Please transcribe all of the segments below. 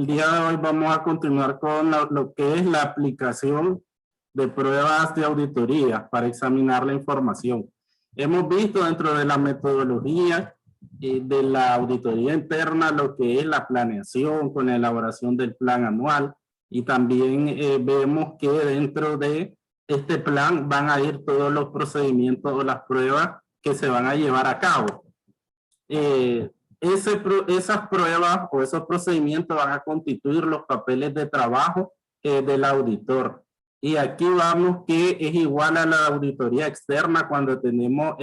El día de hoy vamos a continuar con lo que es la aplicación de pruebas de auditoría para examinar la información. Hemos visto dentro de la metodología de la auditoría interna lo que es la planeación con la elaboración del plan anual, y también vemos que dentro de este plan van a ir todos los procedimientos o las pruebas que se van a llevar a cabo. Esas pruebas o esos procedimientos van a constituir los papeles de trabajo del auditor. Y aquí vamos que es igual a la auditoría externa cuando tenemos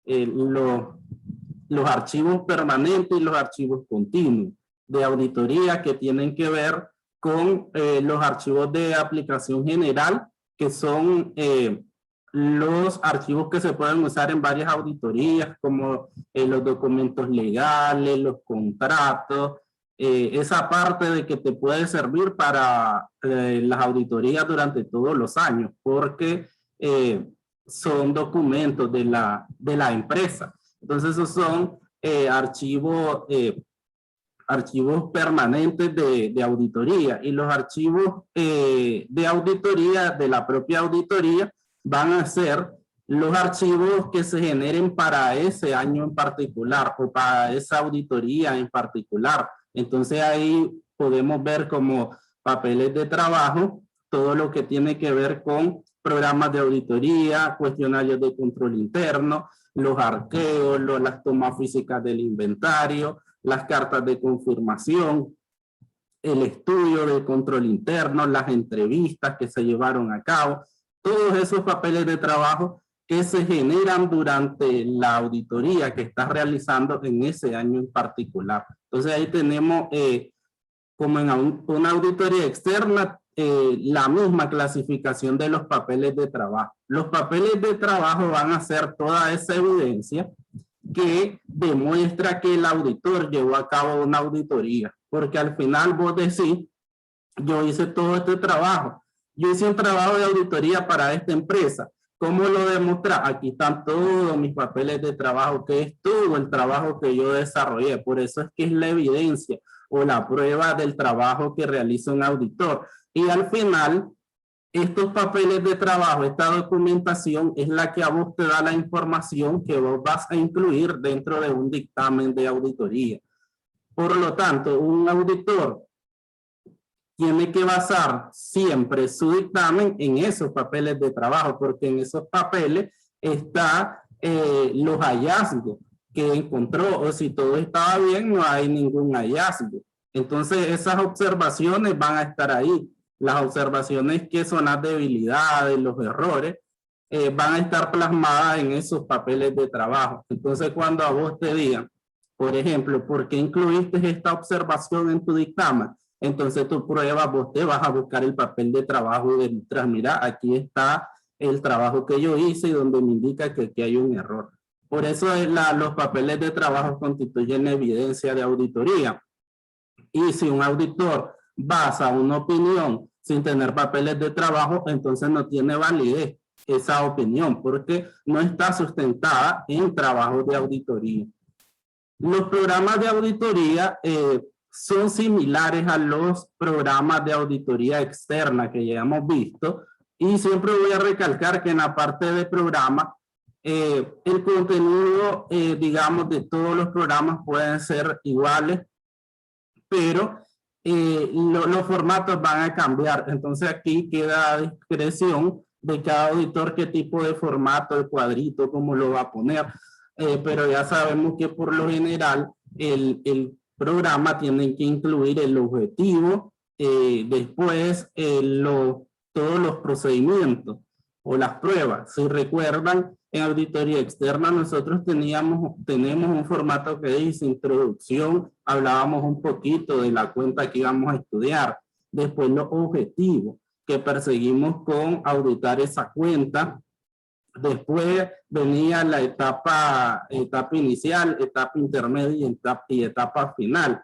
los archivos permanentes y los archivos continuos de auditoría, que tienen que ver con los archivos de aplicación general, que son los archivos que se pueden usar en varias auditorías, como los documentos legales, los contratos, esa parte de que te puede servir para las auditorías durante todos los años, porque son documentos de la empresa. Entonces esos son archivos permanentes de auditoría, y los archivos de auditoría de la propia auditoría van a ser los archivos que se generen para ese año en particular o para esa auditoría en particular. Entonces ahí podemos ver como papeles de trabajo todo lo que tiene que ver con programas de auditoría, cuestionarios de control interno, los arqueos, las tomas físicas del inventario, las cartas de confirmación, el estudio de control interno, las entrevistas que se llevaron a cabo, todos esos papeles de trabajo que se generan durante la auditoría que estás realizando en ese año en particular. Entonces ahí tenemos, como en una auditoría externa, la misma clasificación de los papeles de trabajo. Los papeles de trabajo van a ser toda esa evidencia que demuestra que el auditor llevó a cabo una auditoría, porque al final vos decís, yo hice todo este trabajo, yo hice un trabajo de auditoría para esta empresa. ¿Cómo lo demuestra? Aquí están todos mis papeles de trabajo, que es todo el trabajo que yo desarrollé. Por eso es que es la evidencia o la prueba del trabajo que realiza un auditor. Y al final, estos papeles de trabajo, esta documentación es la que a vos te da la información que vos vas a incluir dentro de un dictamen de auditoría. Por lo tanto, un auditor tiene que basar siempre su dictamen en esos papeles de trabajo, porque en esos papeles está los hallazgos que encontró, o si todo estaba bien, no hay ningún hallazgo. Entonces esas observaciones van a estar ahí. Las observaciones que son las debilidades, los errores, van a estar plasmadas en esos papeles de trabajo. Entonces cuando a vos te digan, por ejemplo, ¿por qué incluiste esta observación en tu dictamen? Entonces tu prueba, vos te vas a buscar el papel de trabajo y detrás, mira, aquí está el trabajo que yo hice y donde me indica que aquí hay un error. Por eso los papeles de trabajo constituyen evidencia de auditoría. Y si un auditor basa una opinión sin tener papeles de trabajo, entonces no tiene validez esa opinión, porque no está sustentada en trabajos de auditoría. Los programas de auditoría son similares a los programas de auditoría externa que ya hemos visto, y siempre voy a recalcar que en la parte de programa el contenido, digamos, de todos los programas pueden ser iguales, pero los formatos van a cambiar. Entonces aquí queda a discreción de cada auditor qué tipo de formato, el cuadrito, cómo lo va a poner, pero ya sabemos que por lo general el programa tiene que incluir el objetivo, después todos los procedimientos o las pruebas. Si recuerdan, en auditoría externa nosotros tenemos un formato que dice introducción, hablábamos un poquito de la cuenta que íbamos a estudiar, después los objetivos que perseguimos con auditar esa cuenta, después venía la etapa inicial, etapa intermedia y etapa final.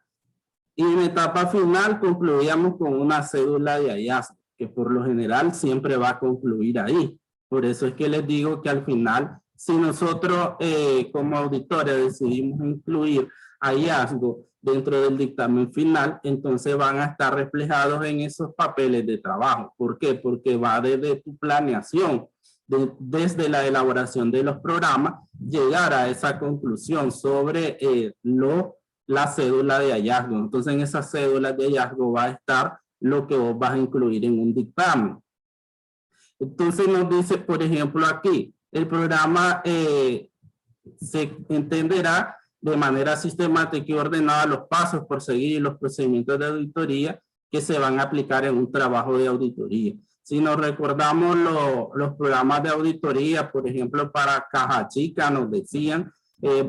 Y en etapa final concluíamos con una cédula de hallazgo, que por lo general siempre va a concluir ahí. Por eso es que les digo que al final, si nosotros como auditores decidimos incluir hallazgos dentro del dictamen final, entonces van a estar reflejados en esos papeles de trabajo. ¿Por qué? Porque va desde tu planeación, desde la elaboración de los programas, llegar a esa conclusión sobre la cédula de hallazgo. Entonces, en esa cédula de hallazgo va a estar lo que vos vas a incluir en un dictamen. Entonces, nos dice, por ejemplo, aquí, el programa se entenderá de manera sistemática y ordenada los pasos por seguir y los procedimientos de auditoría que se van a aplicar en un trabajo de auditoría. Si nos recordamos los programas de auditoría, por ejemplo, para Caja Chica nos decían,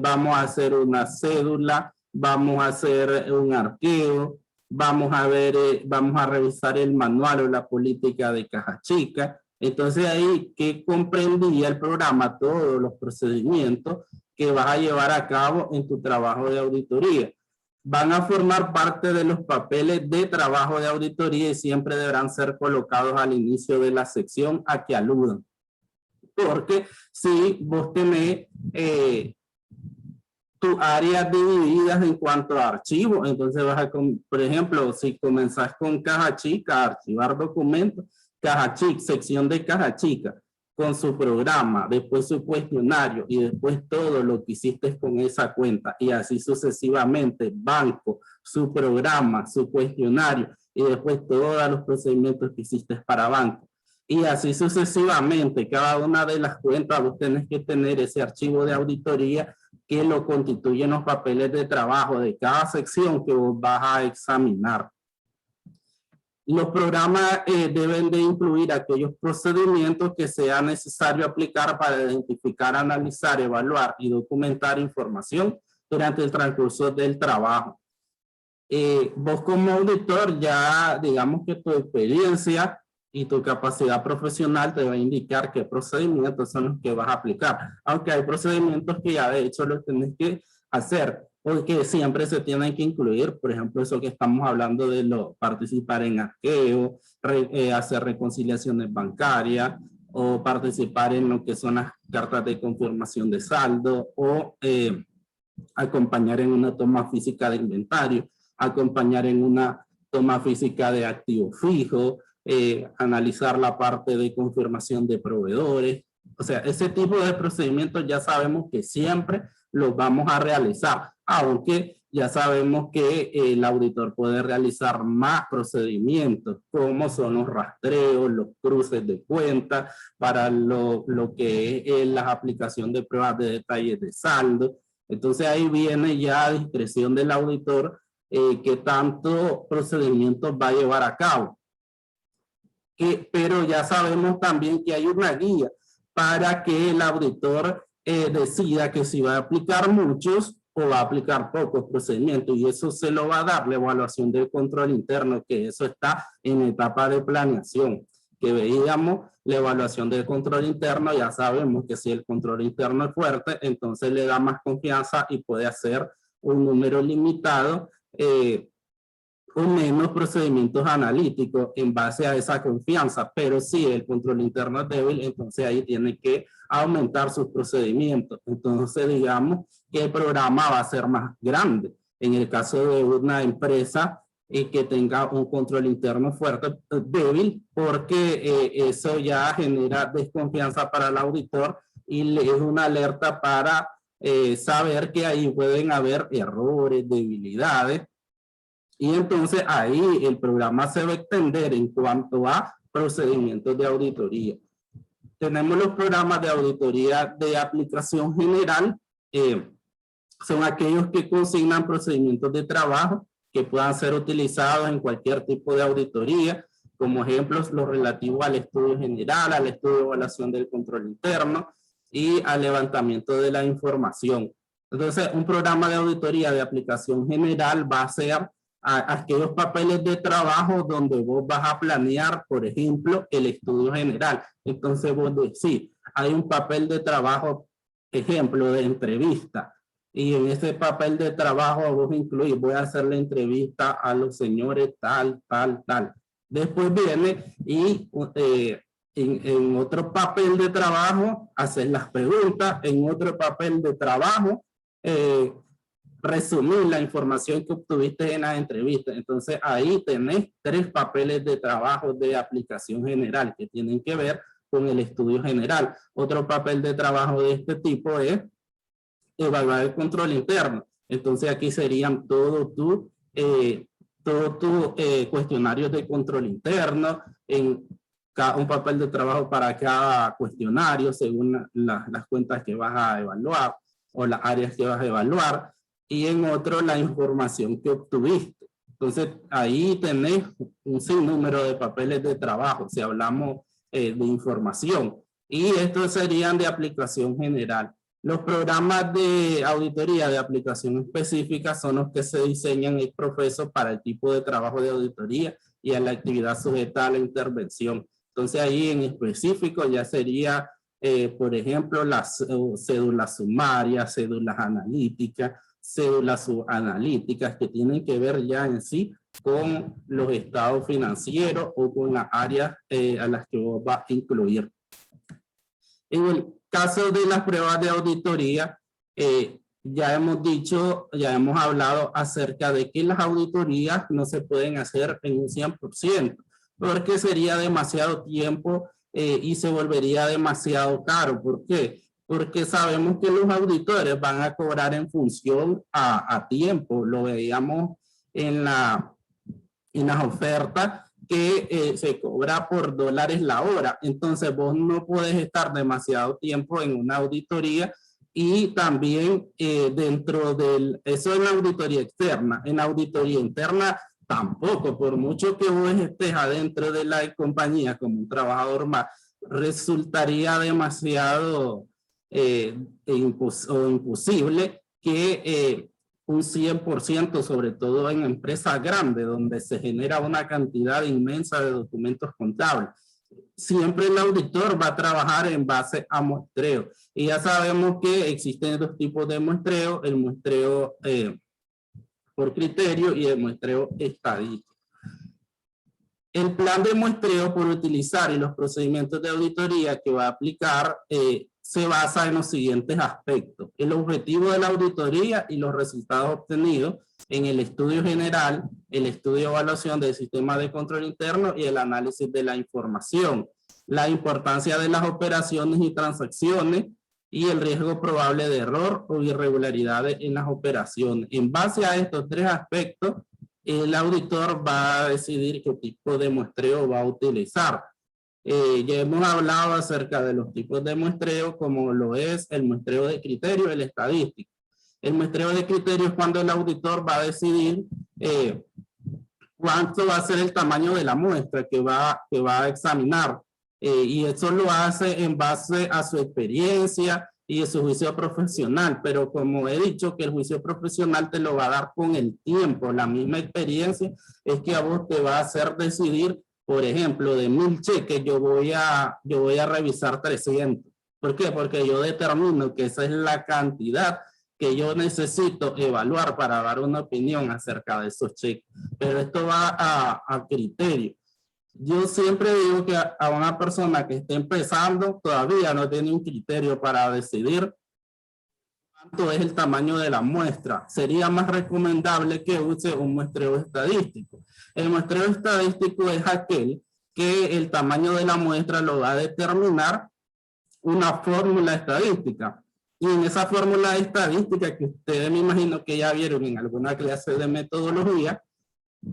vamos a hacer una cédula, vamos a hacer un arqueo, vamos a revisar el manual o la política de Caja Chica. Entonces ahí, ¿qué comprendía el programa? Todos los procedimientos que vas a llevar a cabo en tu trabajo de auditoría. Van a formar parte de los papeles de trabajo de auditoría y siempre deberán ser colocados al inicio de la sección a que aludan. Porque si vos tenés tus áreas divididas en cuanto a archivos, entonces vas a, por ejemplo, si comenzás con Caja Chica, archivar documentos, Caja Chica, sección de Caja Chica, con su programa, después su cuestionario y después todo lo que hiciste con esa cuenta y así sucesivamente, banco, su programa, su cuestionario y después todos los procedimientos que hiciste para banco. Y así sucesivamente, cada una de las cuentas vos tenés que tener ese archivo de auditoría que lo constituyen los papeles de trabajo de cada sección que vos vas a examinar. Los programas deben de incluir aquellos procedimientos que sea necesario aplicar para identificar, analizar, evaluar y documentar información durante el transcurso del trabajo. Vos como auditor ya digamos que tu experiencia y tu capacidad profesional te va a indicar qué procedimientos son los que vas a aplicar. Aunque hay procedimientos que ya de hecho los tenés que hacer porque siempre se tienen que incluir, por ejemplo, eso que estamos hablando de participar en arqueo, hacer reconciliaciones bancarias o participar en lo que son las cartas de confirmación de saldo o acompañar en una toma física de inventario, acompañar en una toma física de activo fijo, analizar la parte de confirmación de proveedores. O sea, ese tipo de procedimientos ya sabemos que siempre los vamos a realizar, aunque ya sabemos que el auditor puede realizar más procedimientos, como son los rastreos, los cruces de cuentas, para lo que es la aplicación de pruebas de detalles de saldo. Entonces ahí viene ya a discreción del auditor qué tanto procedimientos va a llevar a cabo. Pero ya sabemos también que hay una guía para que el auditor decida que si va a aplicar muchos o va a aplicar pocos procedimientos, y eso se lo va a dar la evaluación del control interno, que eso está en etapa de planeación. Que veíamos la evaluación del control interno, ya sabemos que si el control interno es fuerte, entonces le da más confianza y puede hacer un número limitado o menos procedimientos analíticos en base a esa confianza. Pero si el control interno es débil, entonces ahí tiene que aumentar sus procedimientos. Entonces digamos que el programa va a ser más grande. En el caso de una empresa que tenga un control interno fuerte, débil, porque eso ya genera desconfianza para el auditor y es una alerta para saber que ahí pueden haber errores, debilidades. Y entonces ahí el programa se va a extender en cuanto a procedimientos de auditoría. Tenemos los programas de auditoría de aplicación general. Son aquellos que consignan procedimientos de trabajo que puedan ser utilizados en cualquier tipo de auditoría. Como ejemplos, los relativos al estudio general, al estudio de evaluación del control interno y al levantamiento de la información. Entonces, un programa de auditoría de aplicación general va a ser aquellos papeles de trabajo donde vos vas a planear, por ejemplo, el estudio general. Entonces vos decís, hay un papel de trabajo, ejemplo, de entrevista. Y en ese papel de trabajo vos incluís, voy a hacer la entrevista a los señores tal, tal, tal. Después viene y en otro papel de trabajo hacer las preguntas, en otro papel de trabajo resumir la información que obtuviste en la entrevista. Entonces ahí tenés 3 papeles de trabajo de aplicación general que tienen que ver con el estudio general. Otro papel de trabajo de este tipo es evaluar el control interno. Entonces aquí serían todo tu cuestionario de control interno, un papel de trabajo para cada cuestionario según las cuentas que vas a evaluar o las áreas que vas a evaluar, y en otro la información que obtuviste. Entonces ahí tenés un sinnúmero de papeles de trabajo si hablamos de información, y estos serían de aplicación general. Los programas de auditoría de aplicación específica son los que se diseñan ex profeso para el tipo de trabajo de auditoría y a la actividad sujeta a la intervención. Entonces ahí en específico ya sería, por ejemplo, las cédulas sumarias, cédulas analíticas, cédulas subanalíticas que tienen que ver ya en sí con los estados financieros o con las áreas a las que vos vas a incluir. En el caso de las pruebas de auditoría, ya hemos hablado acerca de que las auditorías no se pueden hacer en un 100%, porque sería demasiado tiempo y se volvería demasiado caro. ¿Por qué? Porque sabemos que los auditores van a cobrar en función a tiempo. Lo veíamos en las ofertas que se cobra por $1 la hora. Entonces vos no puedes estar demasiado tiempo en una auditoría, y también dentro del, eso es la auditoría externa. En la auditoría interna tampoco, por mucho que vos estés adentro de la compañía como un trabajador más, resultaría demasiado imposible que un 100%, sobre todo en empresas grandes, donde se genera una cantidad inmensa de documentos contables. Siempre el auditor va a trabajar en base a muestreo. Y ya sabemos que existen 2 tipos de muestreo: el muestreo por criterio y el muestreo estadístico. El plan de muestreo por utilizar y los procedimientos de auditoría que va a aplicar se basa en los siguientes aspectos: el objetivo de la auditoría y los resultados obtenidos en el estudio general, el estudio de evaluación del sistema de control interno y el análisis de la información, la importancia de las operaciones y transacciones y el riesgo probable de error o irregularidades en las operaciones. En base a estos 3 aspectos, el auditor va a decidir qué tipo de muestreo va a utilizar. Ya hemos hablado acerca de los tipos de muestreo, como lo es el muestreo de criterio y el estadístico. El muestreo de criterio es cuando el auditor va a decidir cuánto va a ser el tamaño de la muestra que va a examinar. Y eso lo hace en base a su experiencia y a su juicio profesional, pero como he dicho que el juicio profesional te lo va a dar con el tiempo. La misma experiencia es que a vos te va a hacer decidir, por ejemplo, de 1000 cheques yo voy a revisar 300. ¿Por qué? Porque yo determino que esa es la cantidad que yo necesito evaluar para dar una opinión acerca de esos cheques. Pero esto va a criterio. Yo siempre digo que a una persona que esté empezando todavía no tiene un criterio para decidir cuánto es el tamaño de la muestra. Sería más recomendable que use un muestreo estadístico. El muestreo estadístico es aquel que el tamaño de la muestra lo va a determinar una fórmula estadística. Y en esa fórmula estadística que ustedes me imagino que ya vieron en alguna clase de metodología,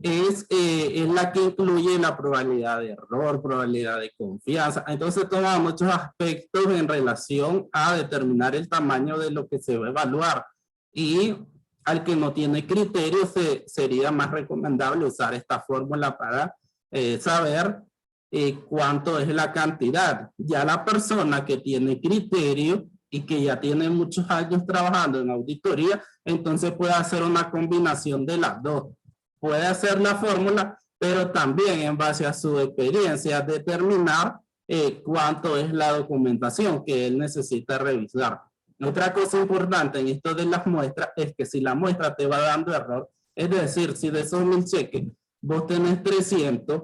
es la que incluye la probabilidad de error, probabilidad de confianza. Entonces toma muchos aspectos en relación a determinar el tamaño de lo que se va a evaluar. Y al que no tiene criterio sería más recomendable usar esta fórmula para saber cuánto es la cantidad. Ya la persona que tiene criterio y que ya tiene muchos años trabajando en auditoría, entonces puede hacer una combinación de las dos. Puede hacer la fórmula, pero también en base a su experiencia determinar cuánto es la documentación que él necesita revisar. Otra cosa importante en esto de las muestras es que si la muestra te va dando error, es decir, si de esos 1000 cheques vos tenés 300,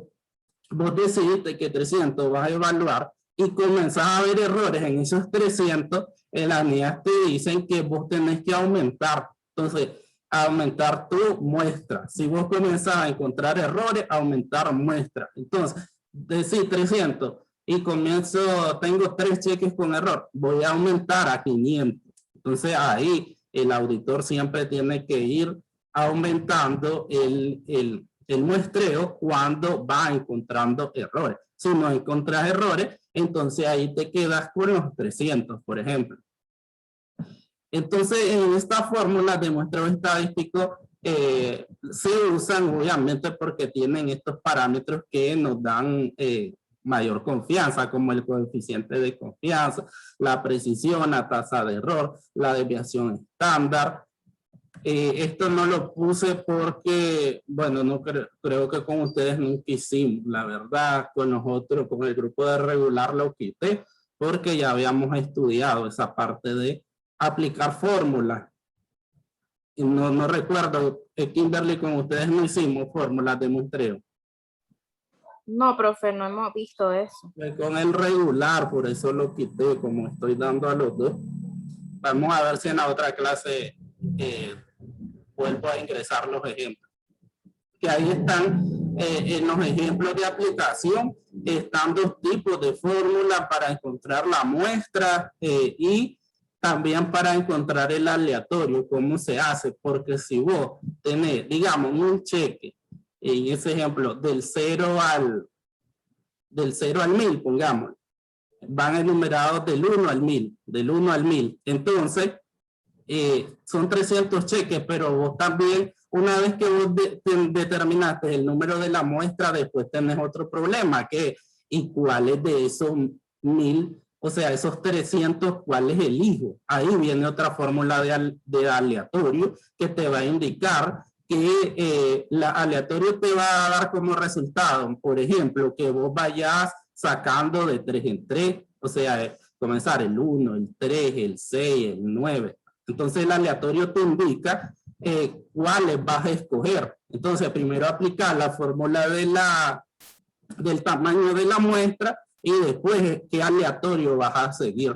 vos decidiste que 300 vas a evaluar y comenzás a ver errores en esos 300, las NIAS te dicen que vos tenés que aumentar. Entonces, aumentar tu muestra. Si vos comienzas a encontrar errores, aumentar muestra. Entonces, decir 300 y tengo 3 cheques con error, voy a aumentar a 500. Entonces ahí el auditor siempre tiene que ir aumentando el muestreo cuando va encontrando errores. Si no encuentras errores, entonces ahí te quedas con los 300, por ejemplo. Entonces, en esta fórmula de muestreo estadístico se usan obviamente porque tienen estos parámetros que nos dan mayor confianza, como el coeficiente de confianza, la precisión, la tasa de error, la desviación estándar. Esto no lo puse porque, bueno, no creo que con ustedes nunca hicimos, la verdad, con nosotros, con el grupo de regular lo quité, porque ya habíamos estudiado esa parte de aplicar fórmulas. No recuerdo, Kimberly, con ustedes no hicimos fórmulas de muestreo. No, profe, no hemos visto eso. Con el regular, por eso lo quité, como estoy dando a los dos. Vamos a ver si en la otra clase vuelvo a ingresar los ejemplos. Que ahí están en los ejemplos de aplicación, están 2 tipos de fórmulas para encontrar la muestra y también para encontrar el aleatorio, cómo se hace, porque si vos tenés, digamos, un cheque, en ese ejemplo, del 0 al 1000, pongamos, van enumerados del 1 al 1000, entonces son 300 cheques, pero vos también, una vez que vos determinaste el número de la muestra, después tenés otro problema, que ¿y cuáles de esos 1000? O sea, esos 300, ¿cuál es elijo? Ahí viene otra fórmula de aleatorio que te va a indicar que la aleatorio te va a dar como resultado, por ejemplo, que vos vayas sacando de 3 en 3, o sea, comenzar el 1, el 3, el 6, el 9. Entonces el aleatorio te indica cuáles vas a escoger. Entonces primero aplicar la fórmula del tamaño de la muestra, y después qué aleatorio vas a seguir,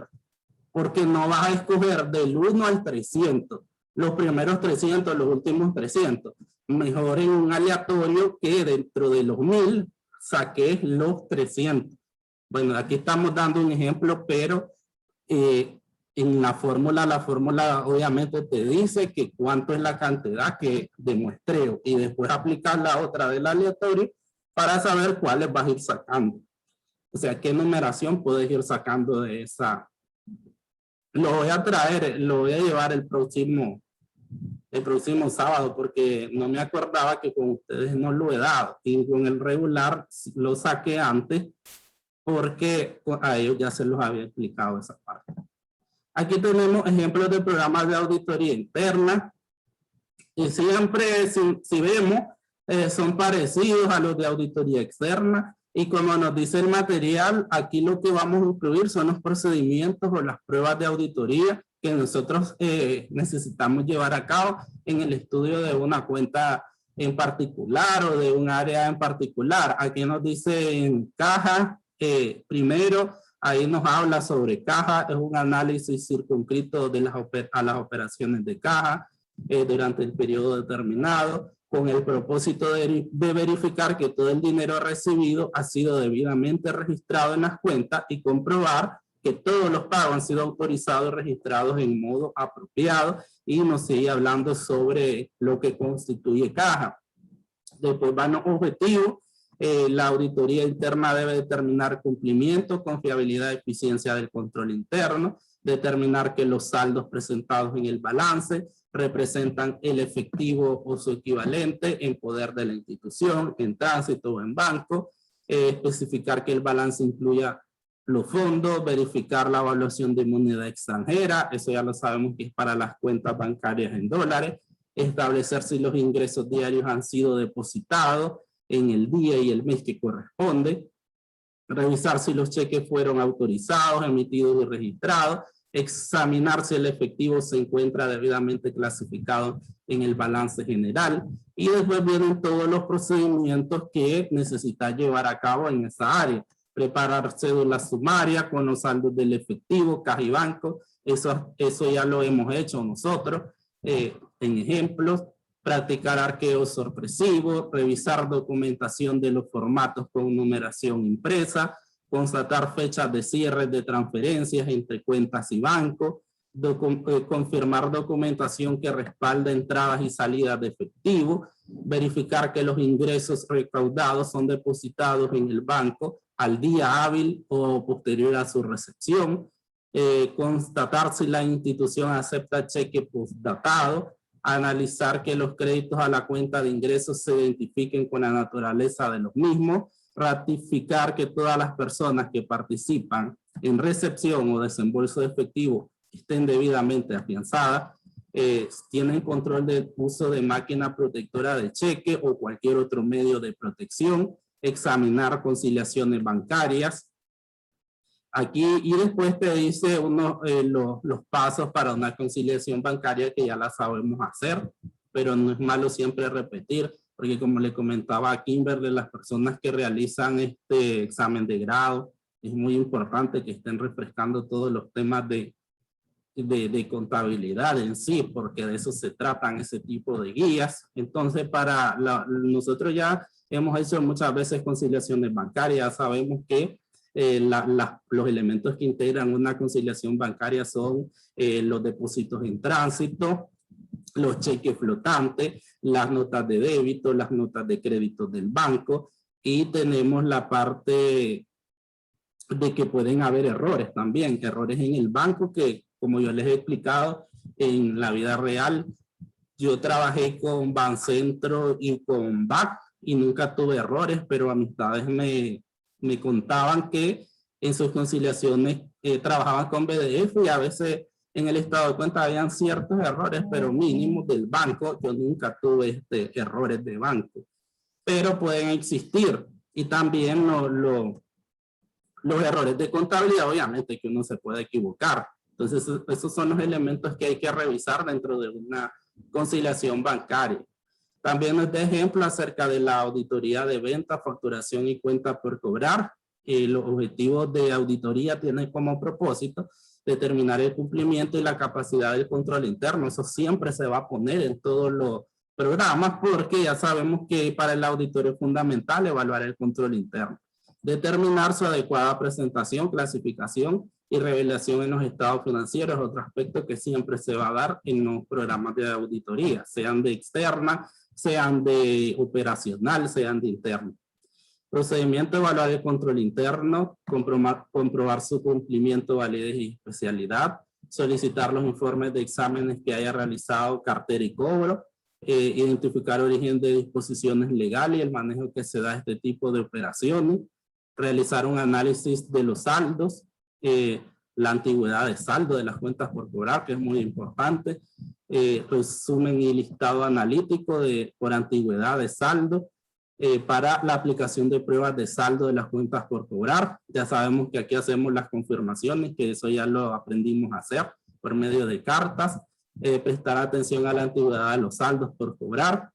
porque no vas a escoger del 1 al 300, los primeros 300, los últimos 300. Mejor en un aleatorio que dentro de los 1000 saques los 300. Bueno, aquí estamos dando un ejemplo, pero en la fórmula obviamente te dice que cuánto es la cantidad de muestreo, y después aplicar la otra del aleatorio para saber cuáles vas a ir sacando. O sea, qué numeración puedes ir sacando de esa. Lo voy a traer, lo voy a llevar el próximo sábado, porque no me acordaba que con ustedes no lo he dado, y con el regular lo saqué antes porque a ellos ya se los había explicado esa parte. Aquí tenemos ejemplos de programas de auditoría interna, y siempre, si vemos, son parecidos a los de auditoría externa. Y como nos dice el material, aquí lo que vamos a incluir son los procedimientos o las pruebas de auditoría que nosotros necesitamos llevar a cabo en el estudio de una cuenta en particular o de un área en particular. Aquí nos dice en caja, primero, ahí nos habla sobre caja, es un análisis circunscrito de a las operaciones de caja durante el periodo determinado, con el propósito de verificar que todo el dinero recibido ha sido debidamente registrado en las cuentas y comprobar que todos los pagos han sido autorizados y registrados en modo apropiado, y nos sigue hablando sobre lo que constituye caja. Después van los objetivos. La auditoría interna debe determinar cumplimiento, confiabilidad y eficiencia del control interno, determinar que los saldos presentados en el balance representan el efectivo o su equivalente en poder de la institución, en tránsito o en banco, especificar que el balance incluya los fondos, verificar la evaluación de moneda extranjera, eso ya lo sabemos que es para las cuentas bancarias en dólares, establecer si los ingresos diarios han sido depositados en el día y el mes que corresponde, revisar si los cheques fueron autorizados, emitidos y registrados, examinar si el efectivo se encuentra debidamente clasificado en el balance general, y después vienen todos los procedimientos que necesita llevar a cabo en esa área. Preparar cédula sumaria con los saldos del efectivo, caja y banco, eso ya lo hemos hecho nosotros. en ejemplos, practicar arqueo sorpresivo, revisar documentación de los formatos con numeración impresa, constatar fechas de cierre de transferencias entre cuentas y bancos, confirmar documentación que respalda entradas y salidas de efectivo, verificar que los ingresos recaudados son depositados en el banco al día hábil o posterior a su recepción, constatar si la institución acepta cheque postdatado, analizar que los créditos a la cuenta de ingresos se identifiquen con la naturaleza de los mismos, ratificar que todas las personas que participan en recepción o desembolso de efectivo estén debidamente afianzadas, tienen control del uso de máquina protectora de cheque o cualquier otro medio de protección, examinar conciliaciones bancarias. Aquí, y después te dice los pasos para una conciliación bancaria que ya la sabemos hacer, pero no es malo siempre repetir, porque como le comentaba a Kimberly, las personas que realizan este examen de grado, es muy importante que estén refrescando todos los temas de contabilidad en sí, porque de eso se tratan ese tipo de guías. Entonces, nosotros ya hemos hecho muchas veces conciliaciones bancarias, sabemos que los elementos que integran una conciliación bancaria son los depósitos en tránsito, los cheques flotantes, las notas de débito, las notas de crédito del banco, y tenemos la parte de que pueden haber errores también, errores en el banco que, como yo les he explicado, en la vida real, yo trabajé con Bancentro y con BAC y nunca tuve errores, pero amistades me contaban que en sus conciliaciones trabajaban con BDF y a veces en el estado de cuenta habían ciertos errores, pero mínimos del banco. Yo nunca tuve errores de banco, pero pueden existir. Y también los errores de contabilidad, obviamente que uno se puede equivocar. Entonces, esos son los elementos que hay que revisar dentro de una conciliación bancaria. También nos da ejemplo acerca de la auditoría de venta, facturación y cuenta por cobrar. Los objetivos de auditoría tienen como propósito determinar el cumplimiento y la capacidad del control interno. Eso siempre se va a poner en todos los programas porque ya sabemos que para el auditor es fundamental evaluar el control interno. Determinar su adecuada presentación, clasificación y revelación en los estados financieros, otro aspecto que siempre se va a dar en los programas de auditoría, sean de externa, sean de operacional, sean de interno. Procedimiento de evaluar el control interno, comprobar su cumplimiento, validez y especialidad, solicitar los informes de exámenes que haya realizado cartera y cobro, identificar origen de disposiciones legales y el manejo que se da a este tipo de operaciones, realizar un análisis de los saldos, la antigüedad de saldo de las cuentas por cobrar, que es muy importante, resumen y listado analítico por antigüedad de saldo, para la aplicación de pruebas de saldo de las cuentas por cobrar. Ya sabemos que aquí hacemos las confirmaciones, que eso ya lo aprendimos a hacer por medio de cartas, prestar atención a la antigüedad de los saldos por cobrar.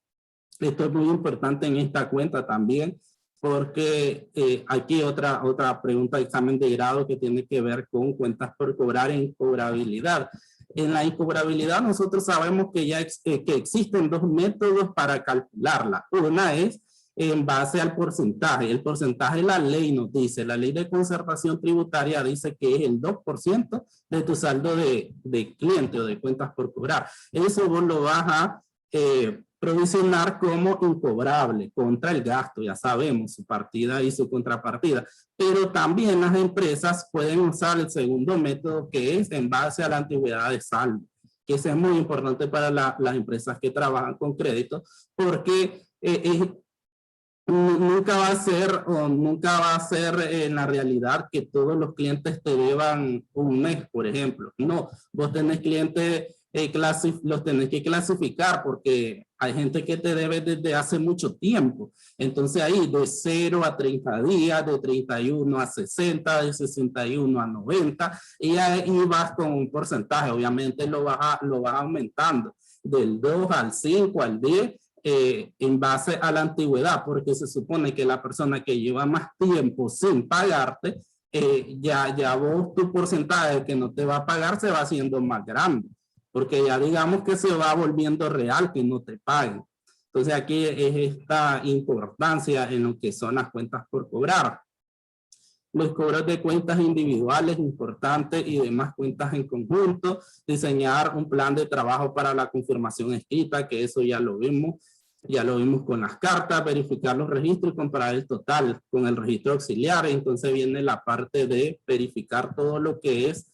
Esto es muy importante en esta cuenta también, porque aquí otra pregunta de examen de grado que tiene que ver con cuentas por cobrar en cobrabilidad. En la incobrabilidad nosotros sabemos que ya que existen dos métodos para calcularla. Una es en base al porcentaje. El porcentaje la ley nos dice, la ley de concertación tributaria dice que es el 2% de tu saldo de cliente o de cuentas por cobrar. Eso vos lo vas a provisionar como incobrable contra el gasto, ya sabemos su partida y su contrapartida, pero también las empresas pueden usar el segundo método que es en base a la antigüedad de saldo, que eso es muy importante para las empresas que trabajan con crédito, porque nunca va a ser en la realidad que todos los clientes te deban un mes, por ejemplo. No, vos tenés clientes, los tenés que clasificar porque hay gente que te debe desde hace mucho tiempo. Entonces ahí de 0 a 30 días, de 31 a 60, de 61 a 90, y ahí vas con un porcentaje. Obviamente lo vas aumentando del 2 al 5 al 10, en base a la antigüedad, porque se supone que la persona que lleva más tiempo sin pagarte, ya vos tu porcentaje que no te va a pagar se va haciendo más grande. porque ya digamos que se va volviendo real que no te paguen. Entonces aquí es esta importancia en lo que son las cuentas por cobrar. Los cobros de cuentas individuales importantes y demás cuentas en conjunto, diseñar un plan de trabajo para la confirmación escrita, que eso ya lo vimos con las cartas, verificar los registros y comparar el total con el registro auxiliar. Entonces viene la parte de verificar todo lo que es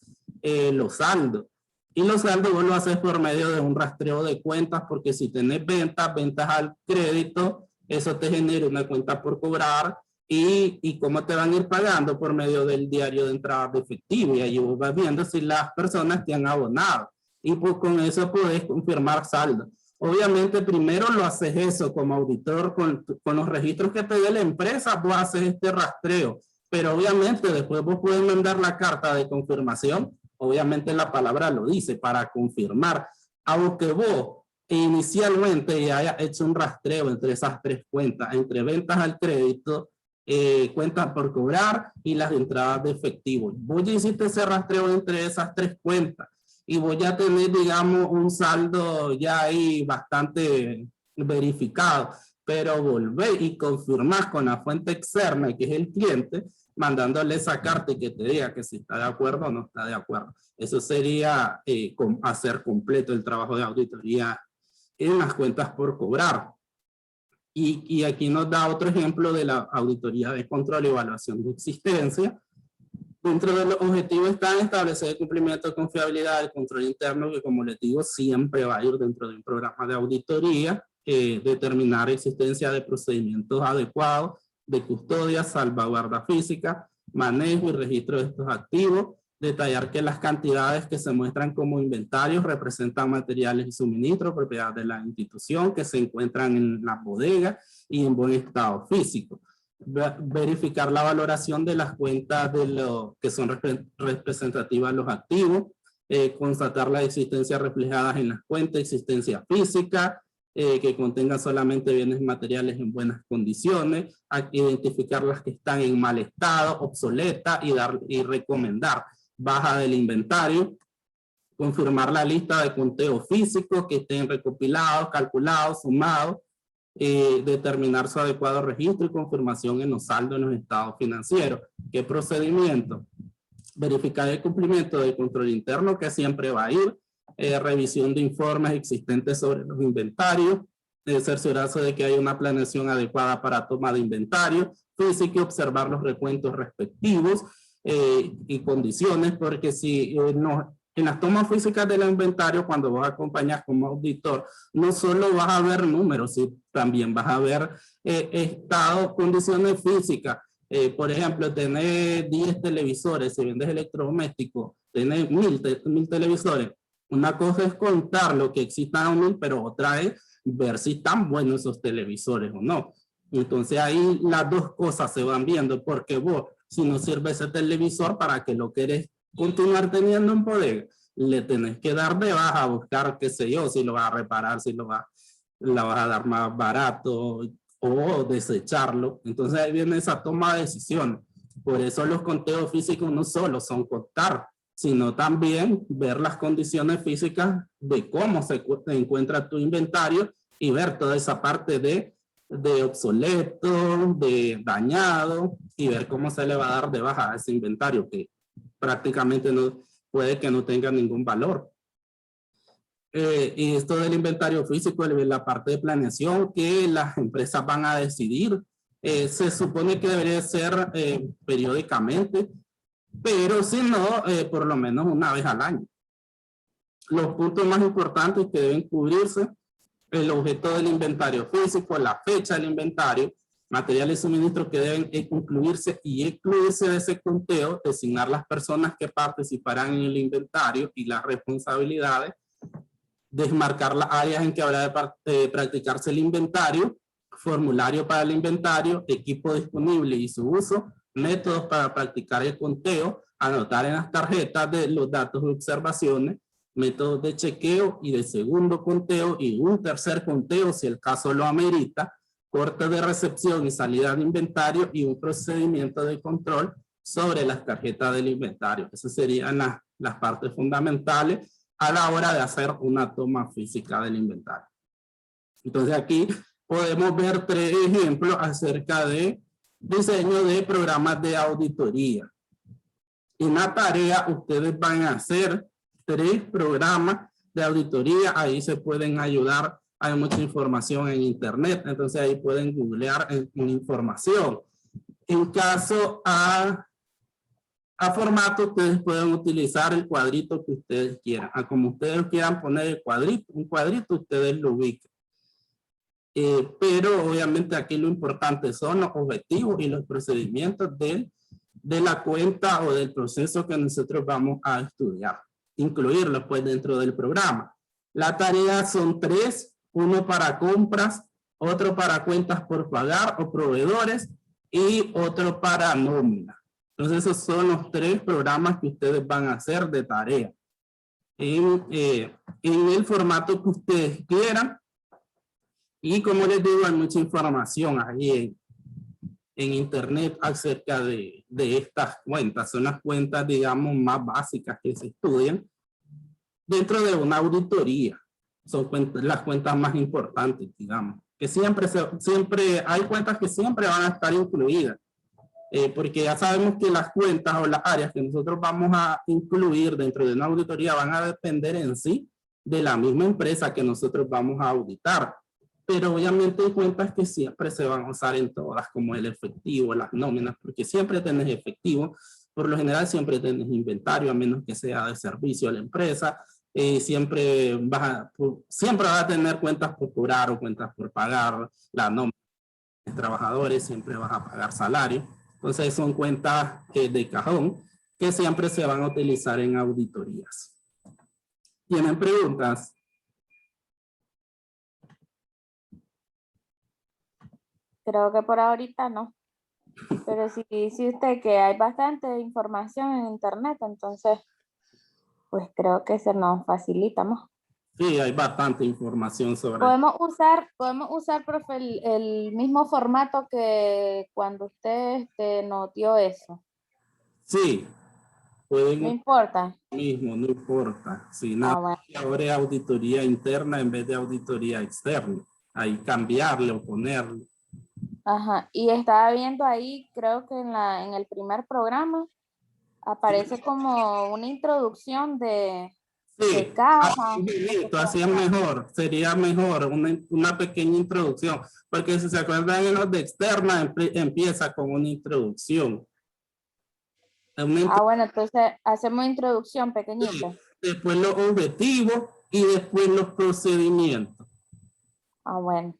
los saldos. Y los saldos vos lo haces por medio de un rastreo de cuentas, porque si tenés ventas al crédito, eso te genera una cuenta por cobrar. Y cómo te van a ir pagando por medio del diario de entrada de efectivo, y ahí vos vas viendo si las personas te han abonado, y pues con eso podés confirmar saldo. Obviamente primero lo haces eso como auditor con los registros que te dé la empresa, vos haces este rastreo, pero obviamente después vos puedes mandar la carta de confirmación, obviamente la palabra lo dice, para confirmar, aunque vos inicialmente ya hayas hecho un rastreo entre esas tres cuentas, entre ventas al crédito, cuentas por cobrar y las entradas de efectivo. Vos ya hiciste ese rastreo entre esas tres cuentas y voy a tener, digamos, un saldo ya ahí bastante verificado, pero volver y confirmar con la fuente externa, que es el cliente, mandándole esa carta y que te diga que si está de acuerdo o no está de acuerdo. Eso sería hacer completo el trabajo de auditoría en las cuentas por cobrar. Y aquí nos da otro ejemplo de la auditoría de control y evaluación de existencia. Dentro de los objetivos están establecer el cumplimiento de confiabilidad del control interno, que como les digo, siempre va a ir dentro de un programa de auditoría, determinar existencia de procedimientos adecuados de custodia, salvaguarda física, manejo y registro de estos activos, detallar que las cantidades que se muestran como inventarios representan materiales y suministros, propiedad de la institución, que se encuentran en la bodega y en buen estado físico. Verificar la valoración de las cuentas de lo que son representativas de los activos, constatar la existencia reflejada en las cuentas, existencia física, que contengan solamente bienes materiales en buenas condiciones, identificar las que están en mal estado, obsoletas y recomendar baja del inventario, confirmar la lista de conteo físico que estén recopilados, calculados, sumados, determinar su adecuado registro y confirmación en los saldos en los estados financieros. ¿Qué procedimiento? Verificar el cumplimiento del control interno, que siempre va a ir, revisión de informes existentes sobre los inventarios, cerciorarse de que hay una planeación adecuada para toma de inventario físico y observar los recuentos respectivos y condiciones, porque si no, en las tomas físicas del inventario, cuando vos acompañas como auditor, no solo vas a ver números, sino también vas a ver estado, condiciones físicas. Por ejemplo, tener 10 televisores, si vendes electrodomésticos, tener 1000 televisores. Una cosa es contar lo que existan 1000, pero otra es ver si están buenos esos televisores o no. Entonces ahí las dos cosas se van viendo, porque vos, si no sirve ese televisor, para que lo querés continuar teniendo en bodega, le tenés que dar de baja a buscar, qué sé yo, si lo vas a reparar, si la vas a dar más barato o desecharlo. Entonces ahí viene esa toma de decisiones. Por eso los conteos físicos no solo son contar, sino también ver las condiciones físicas de cómo se encuentra tu inventario y ver toda esa parte de obsoleto, de dañado, y ver cómo se le va a dar de baja a ese inventario que prácticamente no puede que no tenga ningún valor. Y esto del inventario físico, la parte de planeación que las empresas van a decidir, se supone que debería ser periódicamente, pero si no, por lo menos una vez al año. Los puntos más importantes que deben cubrirse: el objeto del inventario físico, la fecha del inventario, materiales y suministros que deben incluirse y excluirse de ese conteo, designar las personas que participarán en el inventario y las responsabilidades, desmarcar las áreas en que habrá de practicarse el inventario, formulario para el inventario, equipo disponible y su uso, métodos para practicar el conteo, anotar en las tarjetas de los datos de observaciones, métodos de chequeo y de segundo conteo y un tercer conteo si el caso lo amerita, corte de recepción y salida de inventario y un procedimiento de control sobre las tarjetas del inventario. Esas serían las partes fundamentales a la hora de hacer una toma física del inventario. Entonces aquí podemos ver 3 ejemplos acerca de diseño de programas de auditoría. En la tarea ustedes van a hacer 3 programas de auditoría. Ahí se pueden ayudar. Hay mucha información en internet. Entonces ahí pueden googlear en información. En caso a formato, ustedes pueden utilizar el cuadrito que ustedes quieran. Como ustedes quieran poner el cuadrito, un cuadrito, ustedes lo ubican. Pero obviamente aquí lo importante son los objetivos y los procedimientos de la cuenta o del proceso que nosotros vamos a estudiar. Incluirlos pues dentro del programa. La tarea son 3, uno para compras, otro para cuentas por pagar o proveedores y otro para nómina. Entonces esos son los 3 programas que ustedes van a hacer de tarea. En el formato que ustedes quieran. Y como les digo, hay mucha información ahí en internet acerca de estas cuentas. Son las cuentas, digamos, más básicas que se estudian dentro de una auditoría. Son las cuentas más importantes, digamos. Que siempre hay cuentas que siempre van a estar incluidas. Porque ya sabemos que las cuentas o las áreas que nosotros vamos a incluir dentro de una auditoría van a depender en sí de la misma empresa que nosotros vamos a auditar. Pero obviamente hay cuentas que siempre se van a usar en todas, como el efectivo, las nóminas, porque siempre tenés efectivo. Por lo general siempre tenés inventario, a menos que sea de servicio a la empresa. Siempre vas a tener cuentas por cobrar o cuentas por pagar, la nómina de trabajadores, siempre vas a pagar salario. Entonces son cuentas de cajón que siempre se van a utilizar en auditorías. ¿Tienen preguntas? Creo que por ahorita no. Pero si dice usted que hay bastante información en internet, entonces, pues creo que se nos facilita más. Sí, hay bastante información sobre Podemos usar, profe, el mismo formato que cuando usted nos dio eso. Sí, pueden No importa. mismo, no importa. Si nada, Bueno. ahora es auditoría interna en vez de auditoría externa. Ahí cambiarle o ponerle. Ajá. Y estaba viendo ahí, creo que en el primer programa aparece como una introducción de caja. Así es mejor, sería mejor una pequeña introducción, porque si se acuerdan en los de externa empieza con una introducción. Bueno, entonces hacemos introducción pequeñita. Después los objetivos y después los procedimientos. Bueno.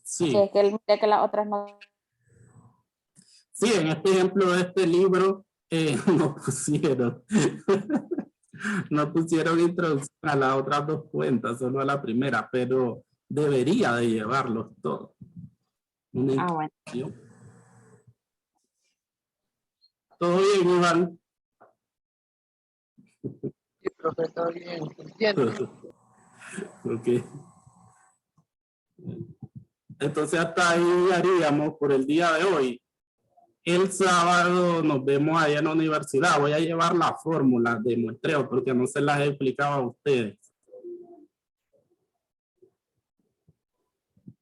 Sí. Sí, es que las otras no. Sí, en este ejemplo de este libro no pusieron. No pusieron introducción a las otras 2 cuentas, solo a la primera, pero debería de llevarlos todos. Bueno. ¿Todo bien, Iván? Sí, profe, todo bien. Entiendo. Ok. Entonces hasta ahí haríamos por el día de hoy. El sábado nos vemos allá en la universidad. Voy a llevar la fórmula de muestreo porque no se las he explicado a ustedes.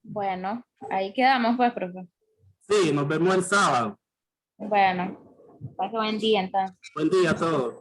Bueno, ahí quedamos pues, profe. Sí, nos vemos el sábado. Bueno, pase buen día entonces. Buen día a todos.